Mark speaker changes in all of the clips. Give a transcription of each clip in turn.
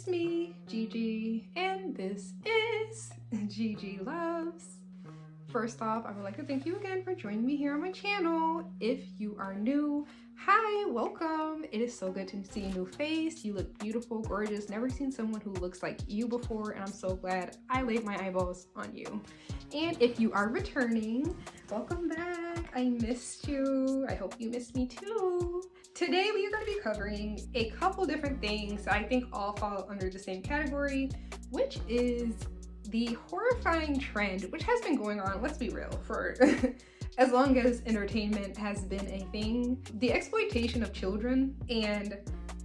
Speaker 1: It's me, Gigi, and this is Gigi Loves. First off, I would like to thank you again for joining me here on my channel. If you are new, hi, welcome. It is so good to see a new face. You look beautiful, gorgeous. Never seen someone who looks like you before, and I'm so glad I laid my eyeballs on you. And if you are returning, welcome back. I missed you. I hope you missed me too. Today we are going to be covering a couple different things that I think all fall under the same category, which is the horrifying trend, which has been going on, let's be real, for as long as entertainment has been a thing. The exploitation of children and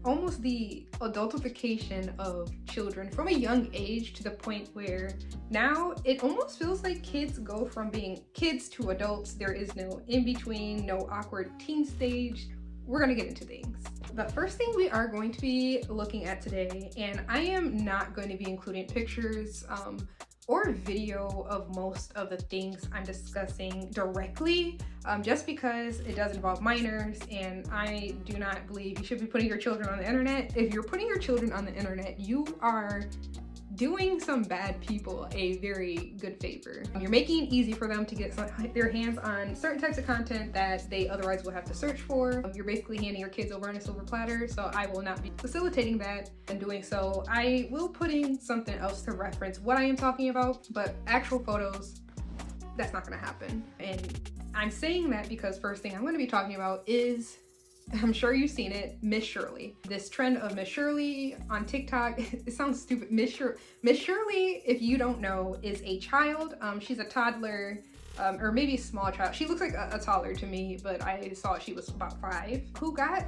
Speaker 1: almost the adultification of children from a young age, to the point where now it almost feels like kids go from being kids to adults. There is no in between, no awkward teen stage. We're gonna get into things. The first thing we are going to be looking at today, and I am not going to be including pictures or video of most of the things I'm discussing directly, just because it does involve minors, and I do not believe you should be putting your children on the internet. If you're putting your children on the internet, you are doing some bad people a very good favor. You're making it easy for them to get their hands on certain types of content that they otherwise will have to search for. You're basically handing your kids over on a silver platter, so I will not be facilitating that. In doing so, I will put in something else to reference what I am talking about, but actual photos, that's not gonna happen. And I'm saying that because first thing I'm gonna be talking about is, I'm sure you've seen it, Miss Shirley. This trend of Miss Shirley on TikTok, it sounds stupid. Miss Shirley, if you don't know, is a child. She's a toddler, or maybe a small child. She looks like a toddler to me, but I saw she was about 5, who got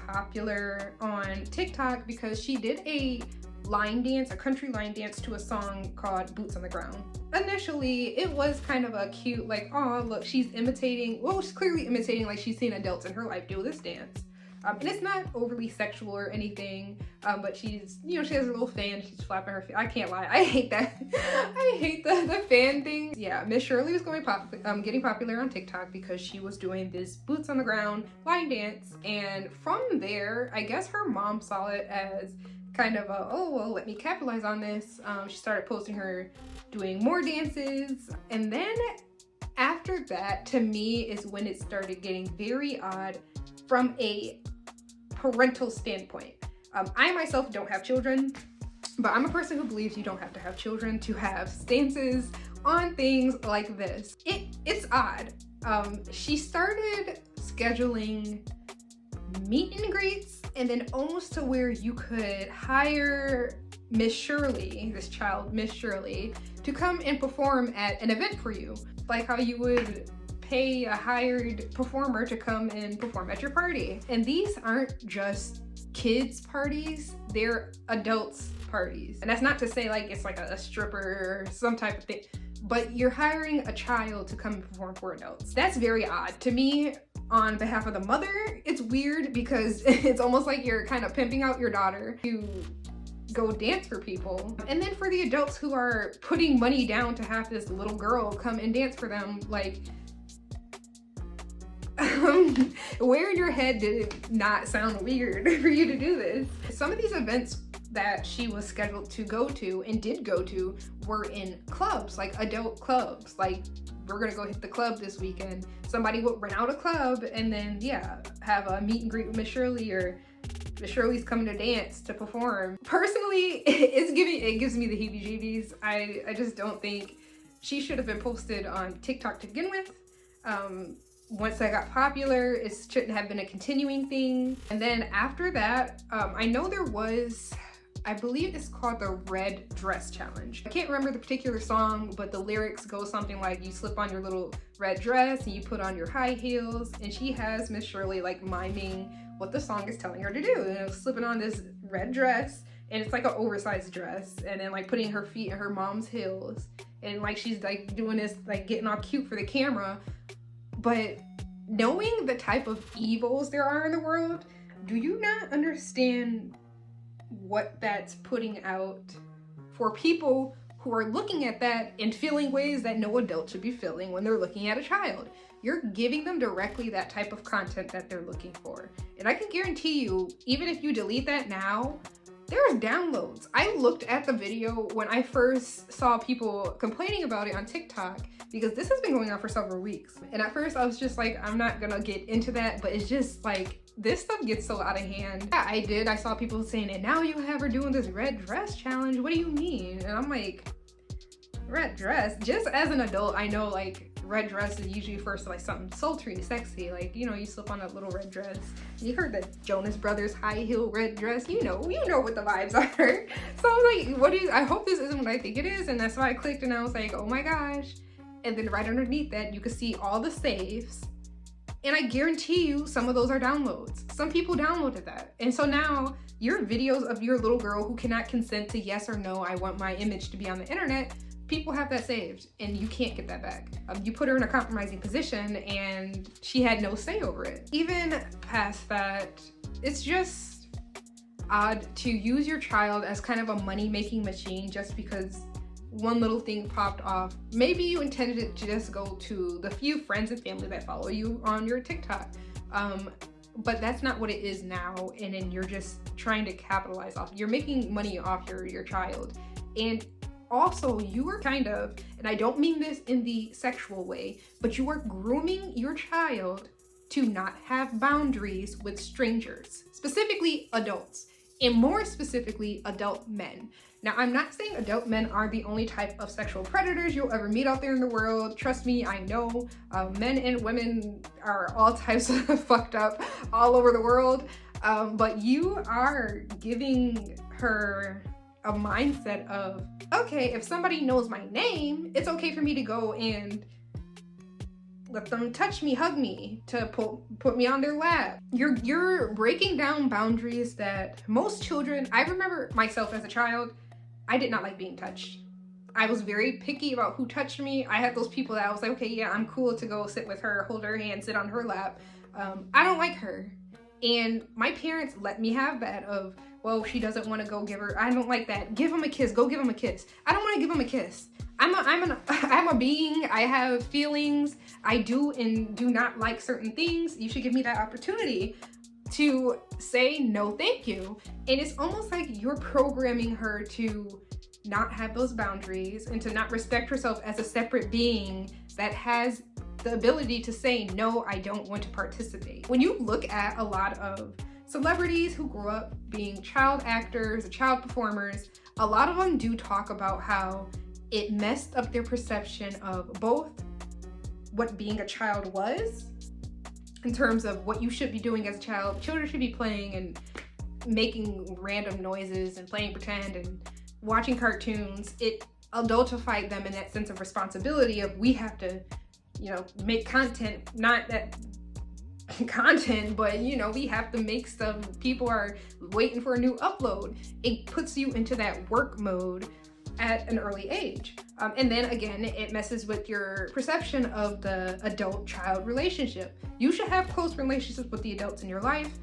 Speaker 1: popular on TikTok because she did a line dance, a country line dance to a song called Boots on the Ground. Initially, it was kind of a cute, like, oh, look, she's imitating, well, she's clearly imitating, like, she's seen adults in her life do this dance. And it's not overly sexual or anything, but she's, you know, she has a little fan, she's flapping her feet. I can't lie, I hate that. I hate the fan thing. Yeah, Miss Shirley was getting popular on TikTok because she was doing this boots on the ground line dance, and from there, I guess her mom saw it as kind of a, oh, well, let me capitalize on this. She started posting her doing more dances, and then after that, to me, is when it started getting very odd from a parental standpoint. I myself don't have children, but I'm a person who believes you don't have to have children to have stances on things like this. It's odd. She started scheduling meet and greets, and then almost to where you could hire Miss Shirley, this child, Miss Shirley, to come and perform at an event for you. Like how you would pay a hired performer to come and perform at your party. And these aren't just kids parties, they're adults parties. And that's not to say like it's like a stripper or some type of thing, but you're hiring a child to come and perform for adults. That's very odd. To me, on behalf of the mother, it's weird because it's almost like you're kind of pimping out your daughter to go dance for people. And then for the adults who are putting money down to have this little girl come and dance for them, like, where in your head did it not sound weird for you to do this? Some of these events that she was scheduled to go to and did go to were in clubs, like adult clubs. Like, we're gonna go hit the club this weekend. Somebody would rent out a club and then, yeah, have a meet and greet with Miss Shirley, or Miss Shirley's coming to dance, to perform. Personally, it gives me the heebie-jeebies. I just don't think she should have been posted on TikTok to begin with. Once I got popular, it shouldn't have been a continuing thing. And then after that, I know there was, I believe it's called the Red Dress Challenge. I can't remember the particular song, but the lyrics go something like, you slip on your little red dress and you put on your high heels, and she has Miss Shirley like miming what the song is telling her to do. And slipping on this red dress, and it's like an oversized dress, and then like putting her feet in her mom's heels, and like she's like doing this, like getting all cute for the camera. But knowing the type of evils there are in the world, do you not understand what that's putting out for people who are looking at that and feeling ways that no adult should be feeling when they're looking at a child? You're giving them directly that type of content that they're looking for. And I can guarantee you, even if you delete that now, there's downloads. I looked at the video when I first saw people complaining about it on TikTok, because this has been going on for several weeks. And at first I was just like, I'm not gonna get into that, but it's just like, this stuff gets so out of hand. Yeah, I did. I saw people saying, and now you have her doing this red dress challenge. What do you mean? And I'm like, red dress? Just as an adult, I know like red dress is usually first to like something sultry, sexy, like, you know, you slip on a little red dress. You heard the Jonas Brothers high heel red dress, you know what the vibes are. So I'm like, I hope this isn't what I think it is. And that's why I clicked and I was like, oh my gosh. And then right underneath that, you can see all the saves. And I guarantee you some of those are downloads. Some people downloaded that. And so now your videos of your little girl who cannot consent to yes or no, I want my image to be on the internet, people have that saved and you can't get that back. You put her in a compromising position and she had no say over it. Even past that, it's just odd to use your child as kind of a money-making machine just because one little thing popped off. Maybe you intended it to just go to the few friends and family that follow you on your TikTok. But that's not what it is now. And then you're just trying to capitalize off. You're making money off your child. And also you are kind of, and I don't mean this in the sexual way, but you are grooming your child to not have boundaries with strangers, specifically adults, and more specifically adult men. Now, I'm not saying adult men are the only type of sexual predators you'll ever meet out there in the world. Trust me, I know men and women are all types of fucked up all over the world. But you are giving her a mindset of, okay, if somebody knows my name, it's okay for me to go and let them touch me, hug me, to put me on their lap. You're breaking down boundaries that most children, I remember myself as a child, I did not like being touched. I was very picky about who touched me. I had those people that I was like, okay, yeah, I'm cool to go sit with her, hold her hand, sit on her lap. I don't like her. And my parents let me have that of, well, she doesn't want to go give her, I don't like that. Give him a kiss, go give him a kiss. I don't want to give him a kiss. I'm a being, I have feelings. I do and do not like certain things. You should give me that opportunity to say no thank you. And it's almost like you're programming her to not have those boundaries and to not respect herself as a separate being that has the ability to say, no, I don't want to participate. When you look at a lot of celebrities who grew up being child actors, child performers, a lot of them do talk about how it messed up their perception of both what being a child was, in terms of what you should be doing as a child. Children should be playing and making random noises and playing pretend and watching cartoons. It adultified them in that sense of responsibility of, we have to, you know, make content, not that content, but you know, we have to make stuff. People are waiting for a new upload. It puts you into that work mode at an early age. And then again, it messes with your perception of the adult-child relationship. You should have close relationships with the adults in your life,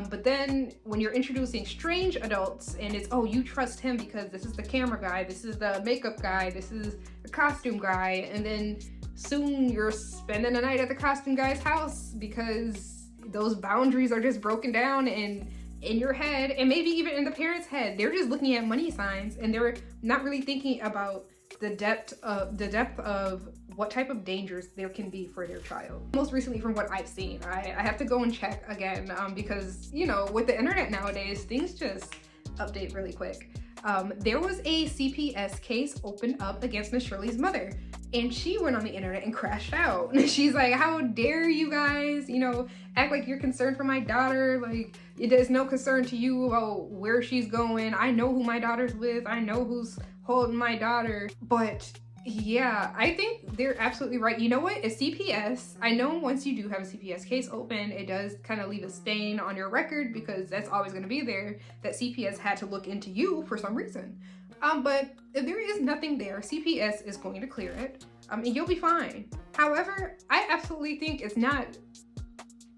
Speaker 1: but then when you're introducing strange adults and it's, oh, you trust him because this is the camera guy, this is the makeup guy, this is the costume guy, and then soon you're spending the night at the costume guy's house because those boundaries are just broken down, and in your head, and maybe even in the parents' head, they're just looking at money signs and they're not really thinking about the depth of what type of dangers there can be for their child. Most recently, from what I've seen, I have to go and check again because, you know, with the internet nowadays, things just update really quick. There was a CPS case opened up against Miss Shirley's mother, and she went on the internet and crashed out. She's like, how dare you guys, you know, act like you're concerned for my daughter, like it is no concern to you about where she's going. I know who my daughter's with, I know who's holding my daughter. But yeah, I think they're absolutely right. You know what, a CPS, I know once you do have a CPS case open, it does kind of leave a stain on your record because that's always going to be there, that CPS had to look into you for some reason. But if there is nothing there, CPS is going to clear it, and you'll be fine. However, I absolutely think it's not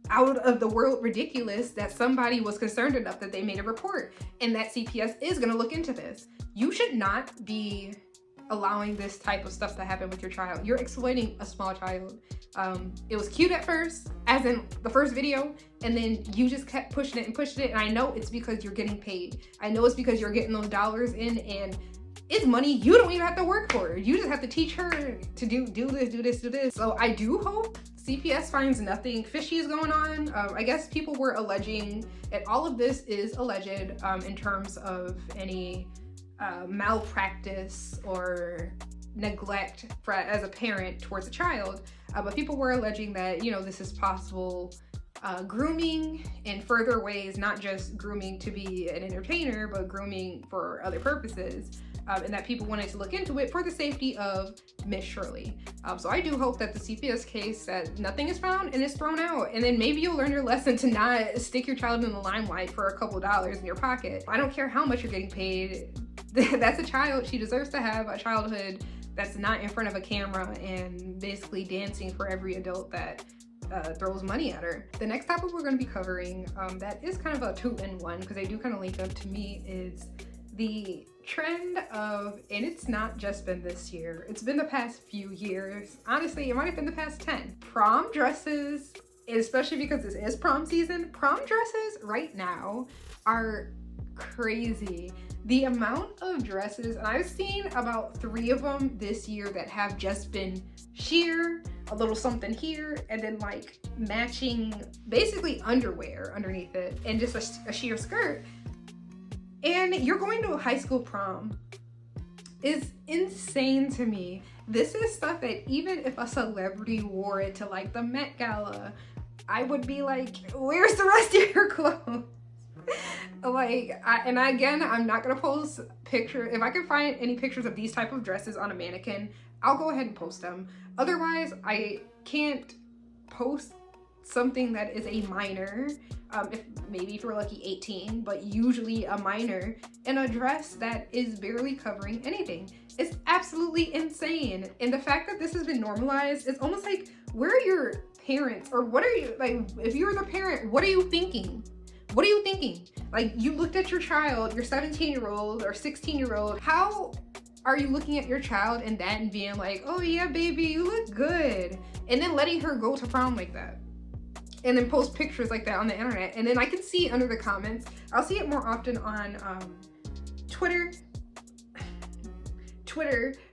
Speaker 1: out of the world ridiculous that somebody was concerned enough that they made a report, and that CPS is going to look into this. You should not be allowing this type of stuff to happen with your child. You're exploiting a small child. It was cute at first, as in the first video, and then you just kept pushing it and pushing it. And I know it's because you're getting paid. I know it's because you're getting those dollars in, and it's money you don't even have to work for. You just have to teach her to do this. So I do hope CPS finds nothing fishy is going on. I guess people were alleging, and all of this is alleged in terms of any malpractice or neglect as a parent towards a child. But people were alleging that, you know, this is possible grooming in further ways, not just grooming to be an entertainer, but grooming for other purposes. And that people wanted to look into it for the safety of Miss Shirley. So I do hope that the CPS case, that nothing is found and it's thrown out, and then maybe you'll learn your lesson to not stick your child in the limelight for a couple dollars in your pocket. I don't care how much you're getting paid. That's a child. She deserves to have a childhood that's not in front of a camera and basically dancing for every adult that throws money at her. The next topic we're going to be covering, that is kind of a two-in-one because they do kind of link up to me, is the trend of, and it's not just been this year, it's been the past few years. Honestly, it might have been the past 10. Prom dresses, especially because this is prom season, prom dresses right now are crazy. The amount of dresses, and I've seen about 3 of them this year that have just been sheer, a little something here, and then like matching basically underwear underneath it, and just a sheer skirt. And you're going to a high school prom is insane to me. This is stuff that even if a celebrity wore it to like the Met Gala, I would be like, where's the rest of your clothes? Again, I'm not gonna post pictures. If I can find any pictures of these type of dresses on a mannequin, I'll go ahead and post them. Otherwise, I can't post something that is a minor, maybe if we're lucky 18, but usually a minor, in a dress that is barely covering anything. It's absolutely insane. And the fact that this has been normalized, it's almost like, where are your parents? Or what are you, like, if you're the parent, what are you thinking? What are you thinking? Like, you looked at your child, your 17-year-old or 16-year-old, how are you looking at your child and that and being like, oh yeah, baby, you look good, and then letting her go to prom like that? And then post pictures like that on the internet. And then I can see under the comments, I'll see it more often on Twitter,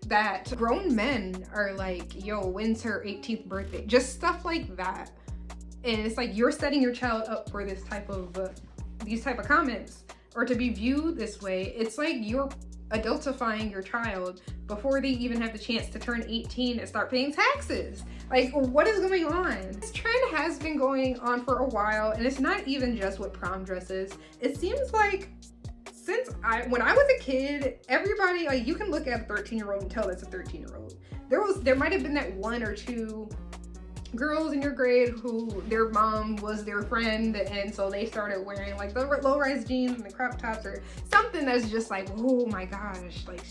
Speaker 1: that grown men are like, yo, when's her 18th birthday? Just stuff like that. And it's like, you're setting your child up for this type of, these type of comments, or to be viewed this way. It's like you're adultifying your child before they even have the chance to turn 18 and start paying taxes. Like, what is going on? This trend has been going on for a while, and it's not even just with prom dresses. It seems like when I was a kid, everybody, like, you can look at a 13-year-old and tell that's a 13-year-old. There might have been that 1 or 2 girls in your grade who their mom was their friend, and so they started wearing like the low-rise jeans and the crop tops or something that's just like, oh my gosh, like,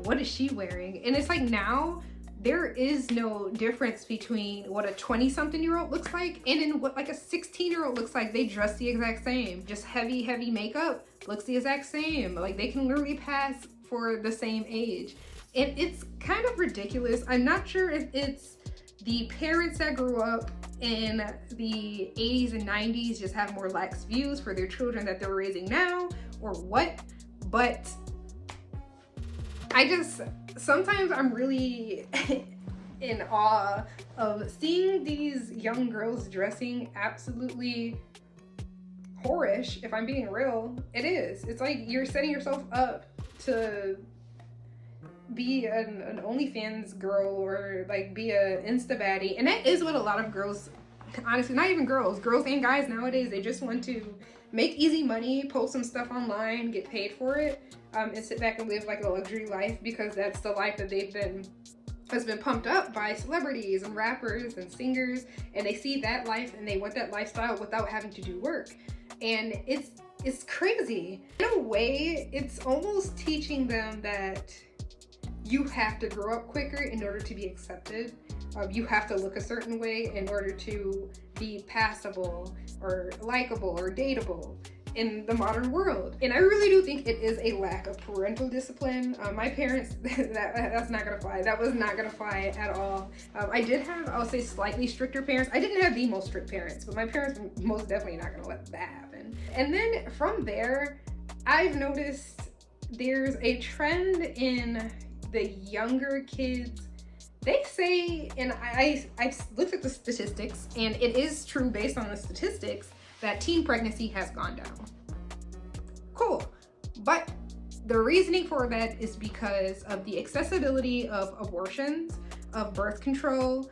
Speaker 1: what is she wearing? And it's like, now there is no difference between what a 20-something-year-old looks like and in what like a 16-year-old looks like. They dress the exact same. Just heavy makeup looks the exact same. Like, they can literally pass for the same age. And it's kind of ridiculous. I'm not sure if it's the parents that grew up in the 80s and 90s just have more lax views for their children that they're raising now, or what, but sometimes I'm really in awe of seeing these young girls dressing absolutely whorish. If I'm being real, it is. It's like you're setting yourself up to be an OnlyFans girl, or like be a Insta baddie. And that is what a lot of girls, honestly, not even girls and guys nowadays, they just want to make easy money, post some stuff online, get paid for it, and sit back and live like a luxury life, because that's the life that has been pumped up by celebrities and rappers and singers, and they see that life and they want that lifestyle without having to do work. And it's crazy. In a way, it's almost teaching them that you have to grow up quicker in order to be accepted. You have to look a certain way in order to be passable or likable or dateable. in the modern world. And I really do think it is a lack of parental discipline. My parents, that's not gonna fly. That was not gonna fly at all. I did have, I'll say, slightly stricter parents. I didn't have the most strict parents, but my parents were most definitely not gonna let that happen. And then from there, I've noticed there's a trend in the younger kids. They say, and I looked at the statistics, and it is true based on the statistics, that teen pregnancy has gone down. Cool. But the reasoning for that is because of the accessibility of abortions, of birth control,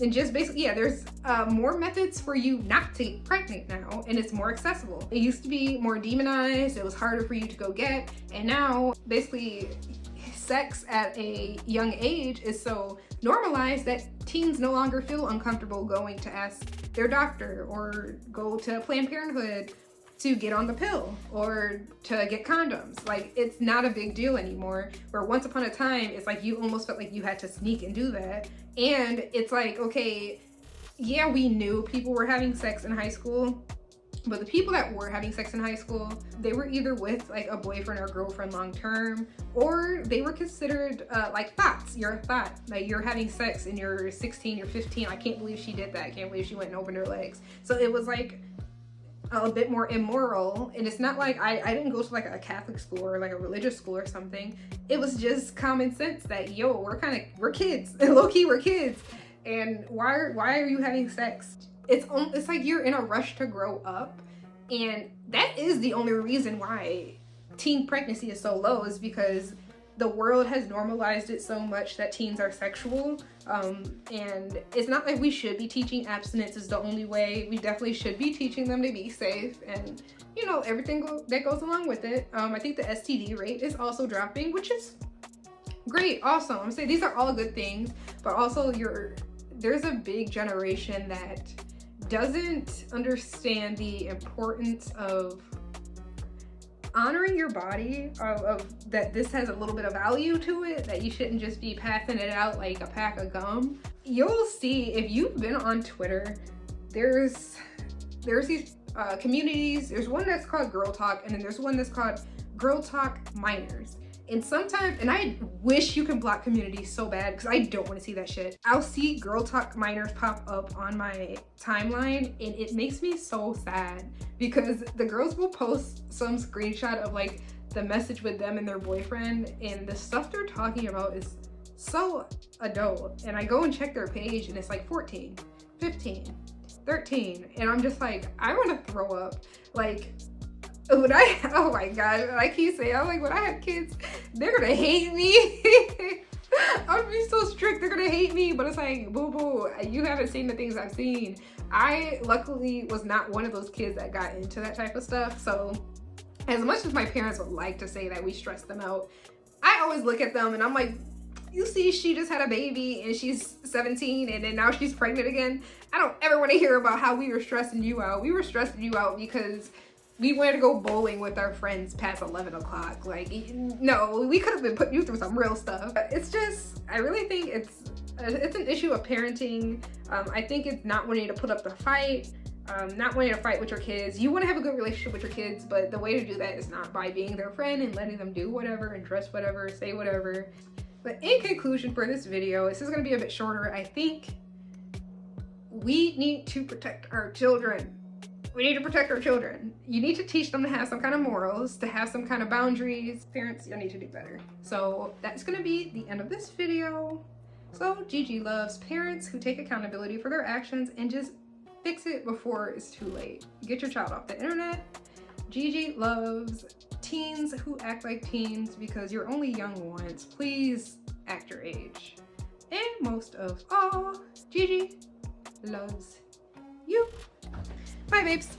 Speaker 1: and just basically, yeah, there's more methods for you not to get pregnant now, and it's more accessible. It used to be more demonized, it was harder for you to go get, and now basically sex at a young age is so normalized that teens no longer feel uncomfortable going to ask their doctor or go to Planned Parenthood to get on the pill or to get condoms. Like, it's not a big deal anymore, where once upon a time it's like you almost felt like you had to sneak and do that. And it's like, okay, yeah, we knew people were having sex in high school, but the people that were having sex in high school, they were either with like a boyfriend or girlfriend long term, or they were considered like thoughts. You're a thought, like you're having sex and you're 16, you're 15. I can't believe she did that. I can't believe she went and opened her legs. So it was like a bit more immoral. And it's not like I didn't go to like a Catholic school or like a religious school or something. It was just common sense that, yo, we're kids. Low-key, we're kids. And why are you having sex? It's like you're in a rush to grow up, and that is the only reason why teen pregnancy is so low, is because the world has normalized it so much that teens are sexual. And it's not like we should be teaching abstinence is the only way. We definitely should be teaching them to be safe and, you know, everything that goes along with it. I think the STD rate is also dropping, which is great, awesome. I'm saying these are all good things, but also there's a big generation that doesn't understand the importance of honoring your body, of that this has a little bit of value to it, that you shouldn't just be passing it out like a pack of gum. You'll see, if you've been on Twitter, there's these communities. There's one that's called Girl Talk, and then there's one that's called Girl Talk Minors. And sometimes, and I wish you can block communities so bad because I don't want to see that shit. I'll see Girl Talk Minors pop up on my timeline, and it makes me so sad because the girls will post some screenshot of like the message with them and their boyfriend, and the stuff they're talking about is so adult. And I go and check their page and it's like 14, 15, 13. And I'm just like, I want to throw up. Like, oh my god, I keep saying, I'm like, when I have kids, they're gonna hate me. I'm gonna be so strict, they're gonna hate me. But it's like, boo boo, you haven't seen the things I've seen. I luckily was not one of those kids that got into that type of stuff. So as much as my parents would like to say that we stress them out, I always look at them and I'm like, you see, she just had a baby and she's 17 and then now she's pregnant again. I don't ever want to hear about how we were stressing you out. We were stressing you out because we wanted to go bowling with our friends past 11 o'clock. Like, no, we could have been putting you through some real stuff. It's just, I really think it's an issue of parenting. I think it's not wanting to put up the fight, not wanting to fight with your kids. You want to have a good relationship with your kids, but the way to do that is not by being their friend and letting them do whatever and dress whatever, say whatever. But in conclusion for this video, this is going to be a bit shorter. I think we need to protect our children. We need to protect our children. You need to teach them to have some kind of morals, to have some kind of boundaries. Parents, you need to do better. So that's gonna be the end of this video. So Gigi loves parents who take accountability for their actions and just fix it before it's too late. Get your child off the internet. Gigi loves teens who act like teens because you're only young once. Please act your age. And most of all, Gigi loves you. Bye, babes.